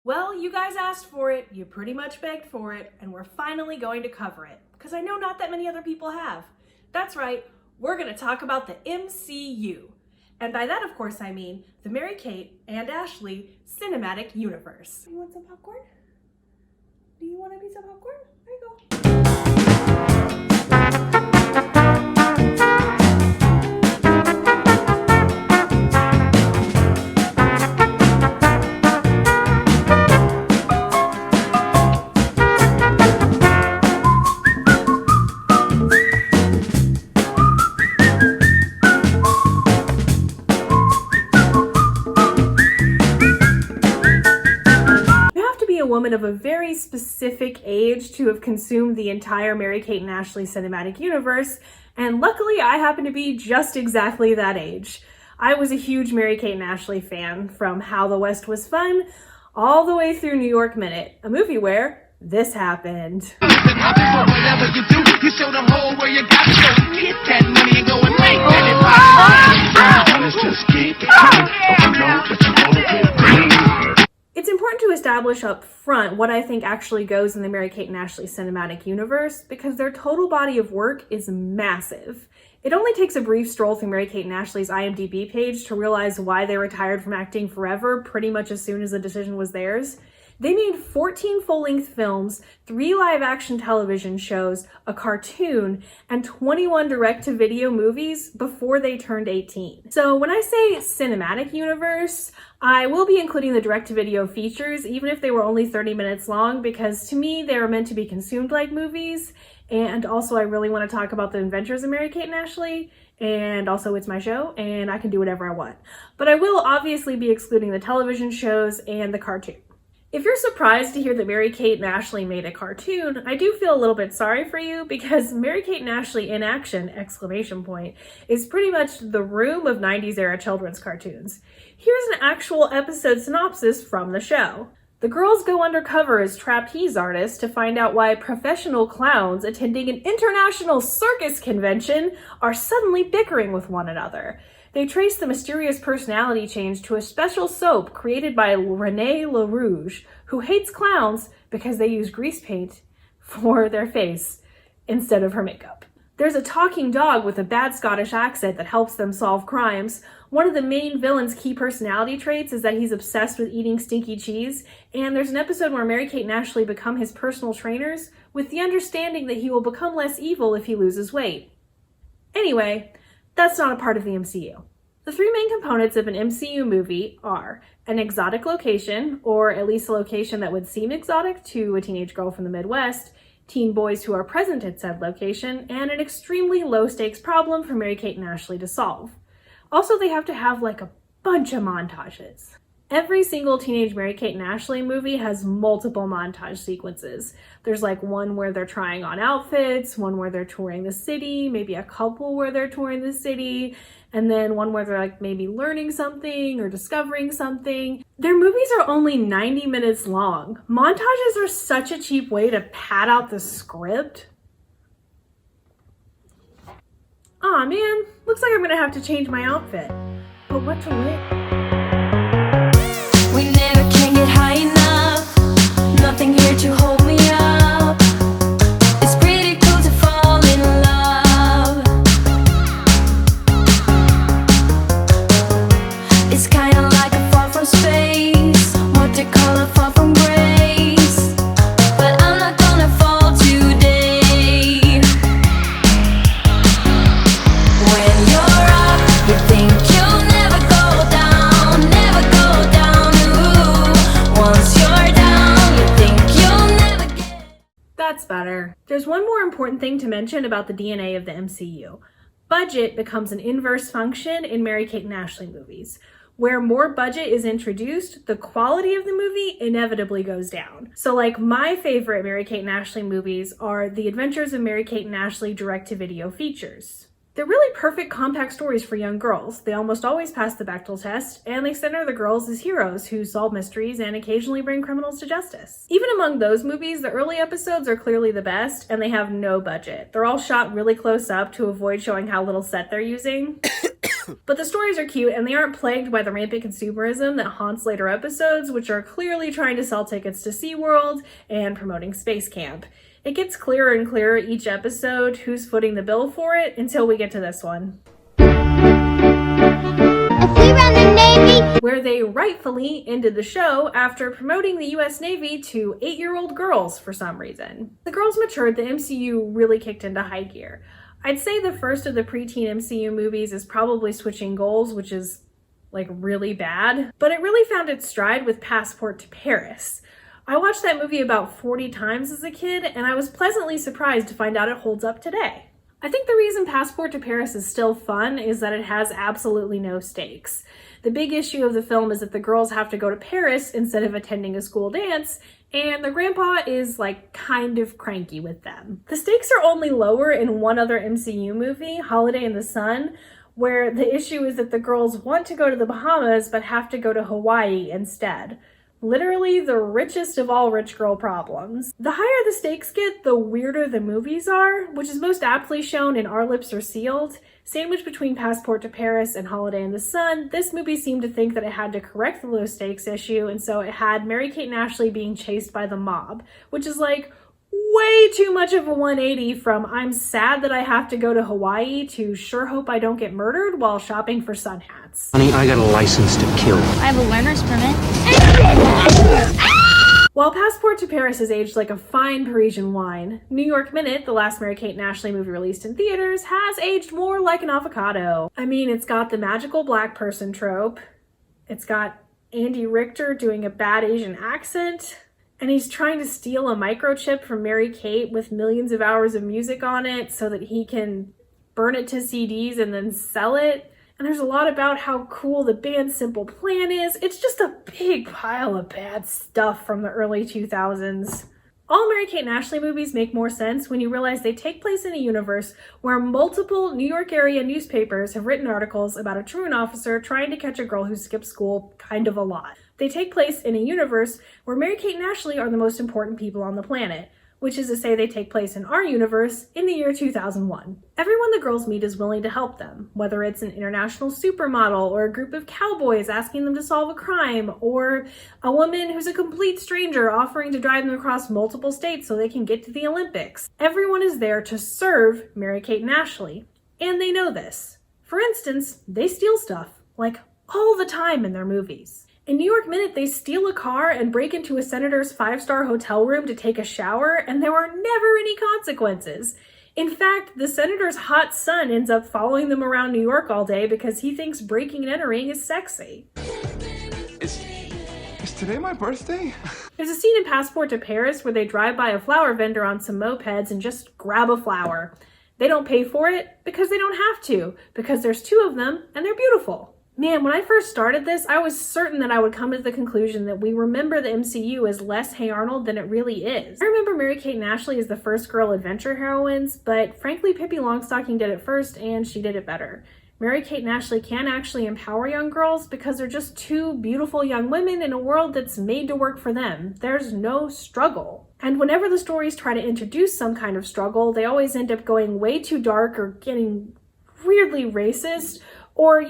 Well, you guys asked for it, you pretty much begged for it, and we're finally going to cover it, because I know not that many other people have. That's right, we're going to talk about the MCU. And by that, of course, I mean the Mary-Kate and Ashley cinematic universe. You want some popcorn? Do you want a piece of popcorn? There you go. Woman of a very specific age to have consumed the entire Mary-Kate and Ashley cinematic universe, and luckily I happen to be just exactly that age. I was a huge Mary-Kate and Ashley fan from How the West Was Fun all the way through New York Minute, a movie where this happened. It's important to establish up front what I think actually goes in the Mary-Kate and Ashley cinematic universe because their total body of work is massive. It only takes a brief stroll through Mary-Kate and Ashley's IMDb page to realize why they retired from acting forever pretty much as soon as the decision was theirs. They made 14 full-length films, 3 live-action television shows, a cartoon, and 21 direct-to-video movies before they turned 18. So when I say cinematic universe, I will be including the direct-to-video features, even if they were only 30 minutes long, because to me, they are meant to be consumed like movies. And also, I really want to talk about the adventures of Mary-Kate and Ashley, and also it's my show, and I can do whatever I want. But I will obviously be excluding the television shows and the cartoon. If you're surprised to hear that Mary-Kate and Ashley made a cartoon, I do feel a little bit sorry for you because Mary-Kate and Ashley in action, ! Is pretty much the Room of 90s era children's cartoons. Here's an actual episode synopsis from the show. The girls go undercover as trapeze artists to find out why professional clowns attending an international circus convention are suddenly bickering with one another. They trace the mysterious personality change to a special soap created by Renee LaRouge, who hates clowns because they use grease paint for their face instead of her makeup. There's a talking dog with a bad Scottish accent that helps them solve crimes. One of the main villain's key personality traits is that he's obsessed with eating stinky cheese, and there's an episode where Mary-Kate and Ashley become his personal trainers with the understanding that he will become less evil if he loses weight. Anyway, that's not a part of the MCU. The 3 main components of an MCU movie are an exotic location, or at least a location that would seem exotic to a teenage girl from the Midwest, teen boys who are present at said location, and an extremely low-stakes problem for Mary-Kate and Ashley to solve. Also, they have to have like a bunch of montages. Every single teenage Mary-Kate and Ashley movie has multiple montage sequences. There's like one where they're trying on outfits, one where they're touring the city, maybe a couple where they're touring the city, and then one where they're like maybe learning something or discovering something. Their movies are only 90 minutes long. Montages are such a cheap way to pad out the script. Aw man, looks like I'm gonna have to change my outfit. But what to wear? We never can get high enough. Nothing here to hold me up. It's pretty cool to fall in love. It's kinda like a fall from space. What they call a fall from grace. But I'm not gonna fall today. When you're up, you think you'll never go down, never go down. Once you're down, you think you'll never get... That's better. There's one more important thing to mention about the DNA of the MCU. Budget becomes an inverse function in Mary-Kate and Ashley movies. Where more budget is introduced, the quality of the movie inevitably goes down. So like my favorite Mary-Kate and Ashley movies are The Adventures of Mary-Kate and Ashley direct-to-video features. They're really perfect compact stories for young girls. They almost always pass the Bechdel test, and they center the girls as heroes who solve mysteries and occasionally bring criminals to justice. Even among those movies, the early episodes are clearly the best, and they have no budget. They're all shot really close up to avoid showing how little set they're using. But the stories are cute, and they aren't plagued by the rampant consumerism that haunts later episodes, which are clearly trying to sell tickets to SeaWorld and promoting Space Camp. It gets clearer and clearer each episode who's footing the bill for it until we get to this one, If we run the Navy, where they rightfully ended the show after promoting the US Navy to 8-year-old girls for some reason. The girls matured, the MCU really kicked into high gear. I'd say the first of the preteen MCU movies is probably Switching Goals, which is like really bad, but it really found its stride with Passport to Paris. I watched that movie about 40 times as a kid, and I was pleasantly surprised to find out it holds up today. I think the reason Passport to Paris is still fun is that it has absolutely no stakes. The big issue of the film is that the girls have to go to Paris instead of attending a school dance, and the grandpa is like kind of cranky with them. The stakes are only lower in one other MCU movie, Holiday in the Sun, where the issue is that the girls want to go to the Bahamas but have to go to Hawaii instead. Literally the richest of all rich girl problems. The higher the stakes get, the weirder the movies are, which is most aptly shown in Our Lips Are Sealed. Sandwiched between Passport to Paris and Holiday in the Sun, this movie seemed to think that it had to correct the low stakes issue, and so it had Mary-Kate and Ashley being chased by the mob, which is like way too much of a 180 from I'm sad that I have to go to Hawaii to sure hope I don't get murdered while shopping for sun hats. Honey, I got a license to kill. I have a learner's permit. While Passport to Paris is aged like a fine Parisian wine, New York Minute, the last Mary-Kate and Ashley movie released in theaters, has aged more like an avocado. I mean, it's got the magical black person trope, it's got Andy Richter doing a bad Asian accent, and he's trying to steal a microchip from Mary-Kate with millions of hours of music on it so that he can burn it to CDs and then sell it. And there's a lot about how cool the band Simple Plan is. It's just a big pile of bad stuff from the early 2000s. All Mary-Kate and Ashley movies make more sense when you realize they take place in a universe where multiple New York area newspapers have written articles about a truant officer trying to catch a girl who skips school kind of a lot. They take place in a universe where Mary-Kate and Ashley are the most important people on the planet, which is to say they take place in our universe in the year 2001. Everyone the girls meet is willing to help them, whether it's an international supermodel or a group of cowboys asking them to solve a crime, or a woman who's a complete stranger offering to drive them across multiple states so they can get to the Olympics. Everyone is there to serve Mary-Kate and Ashley, and they know this. For instance, they steal stuff, like all the time in their movies. In New York Minute, they steal a car and break into a senator's 5-star hotel room to take a shower, and there are never any consequences. In fact, the senator's hot son ends up following them around New York all day because he thinks breaking and entering is sexy. Is today my birthday? There's a scene in Passport to Paris where they drive by a flower vendor on some mopeds and just grab a flower. They don't pay for it because they don't have to, because there's 2 of them and they're beautiful. Man, when I first started this, I was certain that I would come to the conclusion that we remember the MCU as less Hey Arnold than it really is. I remember Mary-Kate and Ashley as the first girl adventure heroines, but frankly, Pippi Longstocking did it first, and she did it better. Mary-Kate and Ashley can actually empower young girls because they're just 2 beautiful young women in a world that's made to work for them. There's no struggle. And whenever the stories try to introduce some kind of struggle, they always end up going way too dark or getting weirdly racist, or,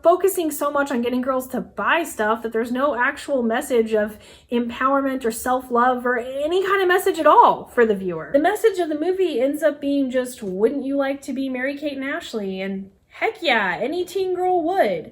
focusing so much on getting girls to buy stuff that there's no actual message of empowerment or self-love or any kind of message at all for the viewer. The message of the movie ends up being just, wouldn't you like to be Mary-Kate and Ashley? And heck yeah, any teen girl would.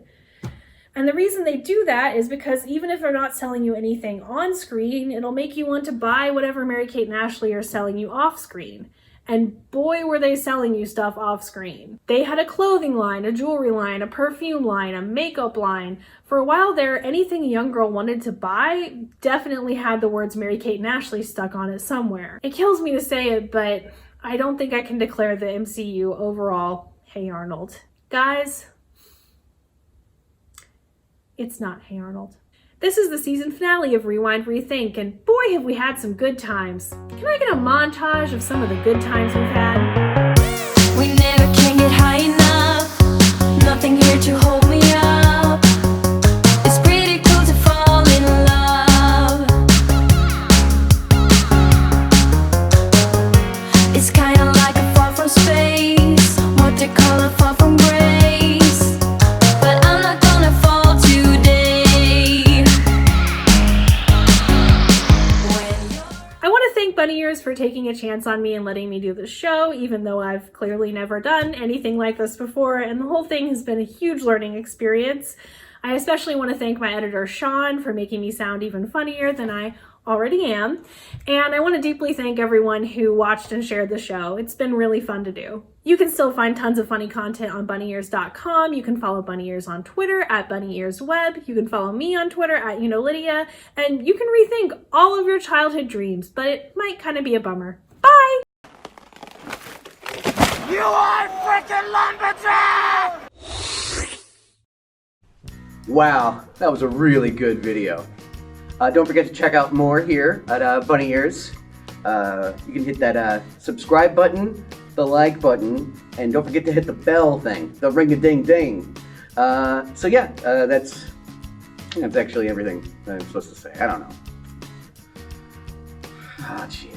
And the reason they do that is because even if they're not selling you anything on screen, it'll make you want to buy whatever Mary-Kate and Ashley are selling you off screen. And boy, were they selling you stuff off screen. They had a clothing line, a jewelry line, a perfume line, a makeup line. For a while there, anything a young girl wanted to buy definitely had the words Mary-Kate and Ashley stuck on it somewhere. It kills me to say it, but I don't think I can declare the MCU overall Hey Arnold. Guys, it's not Hey Arnold. This is the season finale of Rewind Rethink, and boy have we had some good times. Can I get a montage of some of the good times we've had? We never can get high enough. Nothing here to hold me up. It's pretty cool to fall in love. It's kinda like a fall from space. What they call a fall from grace. Bunny Ears for taking a chance on me and letting me do this show, even though I've clearly never done anything like this before, and the whole thing has been a huge learning experience. I especially want to thank my editor, Sean, for making me sound even funnier than I already am. And I want to deeply thank everyone who watched and shared the show. It's been really fun to do. You can still find tons of funny content on bunnyears.com. You can follow Bunny Ears on Twitter at bunnyearsweb. You can follow me on Twitter at Lydia. And you can rethink all of your childhood dreams, but it might kind of be a bummer. Bye! You are freaking lumberjack! Wow, that was a really good video. Don't forget to check out more here at Bunny Ears. You can hit that subscribe button, the like button, and don't forget to hit the bell thing, the ring-a-ding-ding. So yeah, that's actually everything I'm supposed to say. I don't know. Ah, jeez.